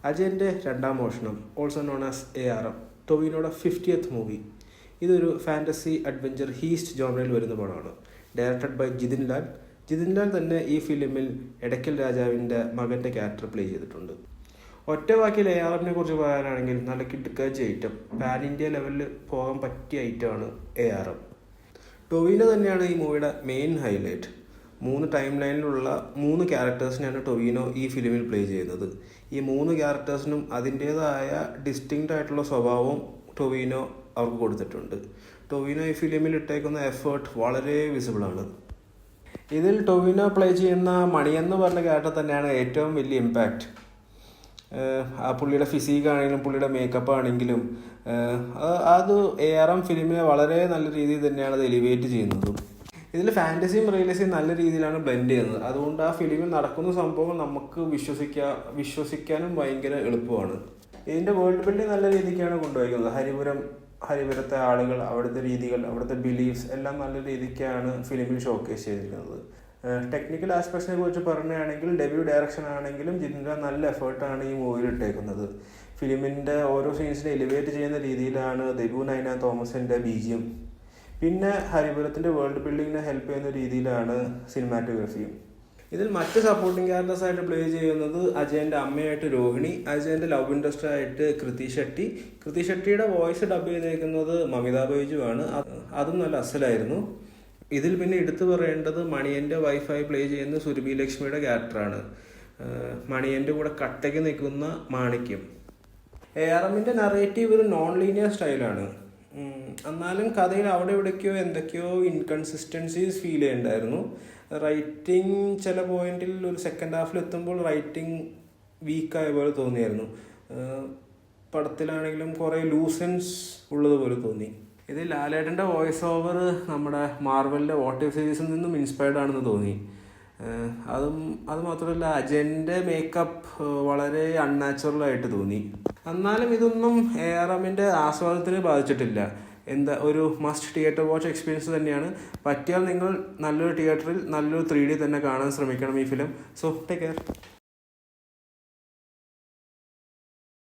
അജയൻ്റെ രണ്ടാം മോഷണം, also known as ARM, ടൊവിനോയുടെ 50th മൂവി. ഇതൊരു ഫാൻറ്റസി അഡ്വഞ്ചർ ഹീസ്റ്റ് ജോണറിൽ വരുന്ന പടമാണ്. Directed by Jithin Lal. ജിതിൻ ലാൽ തന്നെ ഈ ഫിലിമിൽ എടയ്ക്കൽ രാജാവിൻ്റെ മകൻ്റെ ക്യാരക്ടർ പ്ലേ ചെയ്തിട്ടുണ്ട്. ഒറ്റ വാക്കിൽ ARMനെ കുറിച്ച് പറയാനാണെങ്കിൽ നല്ല കിടുക്കാച്ച ഐറ്റം, പാൻ ഇന്ത്യ ലെവലിൽ പോകാൻ പറ്റിയ ഐറ്റമാണ് ARM. ടൊവിനോ തന്നെയാണ് ഈ മൂവിയുടെ മെയിൻ ഹൈലൈറ്റ്. 3 ടൈം ലൈനിലുള്ള 3 ക്യാരക്ടേഴ്സിനെയാണ് ടൊവിനോ ഈ ഫിലിമിൽ പ്ലേ ചെയ്യുന്നത്. ഈ 3 ക്യാരക്ടേഴ്സിനും അതിൻ്റേതായ ഡിസ്റ്റിങ്ക്റ്റ് ആയിട്ടുള്ള സ്വഭാവവും ടൊവിനോ അവർക്ക് കൊടുത്തിട്ടുണ്ട്. ടൊവിനോ ഈ ഫിലിമിൽ ഇട്ടേക്കുന്ന എഫേർട്ട് വളരെ വിസിബിളാണ്. ഇതിൽ ടൊവിനോ പ്ലേ ചെയ്യുന്ന മണിയെന്ന് പറഞ്ഞ ക്യാരക്ടർ തന്നെയാണ് ഏറ്റവും വലിയ ഇമ്പാക്റ്റ്. ആ പുള്ളിയുടെ ഫിസിക്കാണെങ്കിലും പുള്ളിയുടെ മേക്കപ്പ് ആണെങ്കിലും അത് ARM ഫിലിമിനെ വളരെ നല്ല രീതിയിൽ തന്നെയാണ് അത് എലിവേറ്റ് ചെയ്യുന്നതും. ഇതിൽ ഫാൻറ്റസിയും റിയലിസയും നല്ല രീതിയിലാണ് ബ്ലെൻഡ് ചെയ്യുന്നത്. അതുകൊണ്ട് ആ ഫിലിമിൽ നടക്കുന്ന സംഭവങ്ങൾ നമുക്ക് വിശ്വസിക്കാനും ഭയങ്കര എളുപ്പമാണ്. ഇതിൻ്റെ വേൾഡ് ബിൽഡിംഗ് നല്ല രീതിക്കാണ് കൊണ്ടുപോയിരിക്കുന്നത്. ഹരിപുരത്തെ ആളുകൾ, അവിടുത്തെ രീതികൾ, അവിടുത്തെ ബിലീഫ്സ് എല്ലാം നല്ല രീതിക്കാണ് ഫിലിമിൽ ഷോക്കേസ് ചെയ്തിരിക്കുന്നത്. ടെക്നിക്കൽ ആസ്പെക്ട്സിനെ കുറിച്ച് പറയുകയാണെങ്കിൽ ഡെബ്യൂ ഡയറക്ഷൻ ആണെങ്കിലും ജിതിൻ്റെ നല്ല എഫേർട്ടാണ് ഈ മൂവിയിൽ ഇട്ടേക്കുന്നത്. ഫിലിമിൻ്റെ ഓരോ സീൻസിനെ എലിവേറ്റ് ചെയ്യുന്ന രീതിയിലാണ് ദെബു നൈന തോമസിൻ്റെ BGM. പിന്നെ ഹരിപുരത്തിൻ്റെ വേൾഡ് ബിൽഡിങ്ങിനെ ഹെൽപ്പ് ചെയ്യുന്ന രീതിയിലാണ് സിനിമാറ്റോഗ്രഫിയും. ഇതിൽ മറ്റ് സപ്പോർട്ടിംഗ് ക്യാരക്ടേഴ്സായിട്ട് പ്ലേ ചെയ്യുന്നത് അജയൻ്റെ അമ്മയായിട്ട് രോഹിണി, അജയൻ്റെ ലവ് ഇൻട്രസ്റ്റ് ആയിട്ട് കൃതി ഷെട്ടി. കൃതി ഷെട്ടിയുടെ വോയിസ് ഡബ് ചെയ്തേക്കുന്നത് മമിത ബൈജു ആണ്. അതും നല്ല അസലായിരുന്നു. ഇതിൽ പിന്നെ എടുത്തു പറയേണ്ടത് മണിയൻ്റെ വൈഫായി പ്ലേ ചെയ്യുന്ന സുരഭി ലക്ഷ്മിയുടെ ക്യാരക്ടറാണ്. മണിയൻ്റെ കൂടെ കട്ടയ്ക്ക് നിൽക്കുന്ന മാണിക്യം. ARMൻ്റെ നറേറ്റീവ് ഒരു നോൺ ലീനിയർ സ്റ്റൈലാണ്. എന്നാലും കഥയിൽ അവിടെ ഇവിടേക്കോ എന്തൊക്കെയോ ഇൻകൺസിസ്റ്റൻസീസ് ഫീൽ ചെയ്യുന്നുണ്ടായിരുന്നു. റൈറ്റിംഗ് ചില പോയിന്റിൽ ഒരു സെക്കൻഡ് ഹാഫിൽ എത്തുമ്പോൾ റൈറ്റിംഗ് വീക്കായ പോലെ തോന്നിയായിരുന്നു. പടത്തിലാണെങ്കിലും കുറേ ലൂസൻസ് ഉള്ളതുപോലെ തോന്നി. ഇത് ലാലേട്ടൻ്റെ വോയിസ് ഓവർ നമ്മുടെ മാർവലിൻ്റെ വാട്ട് ഇഫ് സീരീസിൽ നിന്നും ഇൻസ്പയർഡ് ആണെന്ന് തോന്നി. അത് മാത്രമല്ല അജയൻ്റെ മേക്കപ്പ് വളരെ അൺനാച്ചുറലായിട്ട് തോന്നി. എന്നാലും ഇതൊന്നും ARMൻ്റെ ആസ്വാദനത്തിന് ബാധിച്ചിട്ടില്ല. ഒരു മസ്റ്റ് തിയേറ്റർ വാച്ച് എക്സ്പീരിയൻസ് തന്നെയാണ്. പറ്റിയാൽ നിങ്ങൾ നല്ലൊരു തിയേറ്ററിൽ നല്ലൊരു 3D തന്നെ കാണാൻ ശ്രമിക്കണം ഈ ഫിലിം. So take care.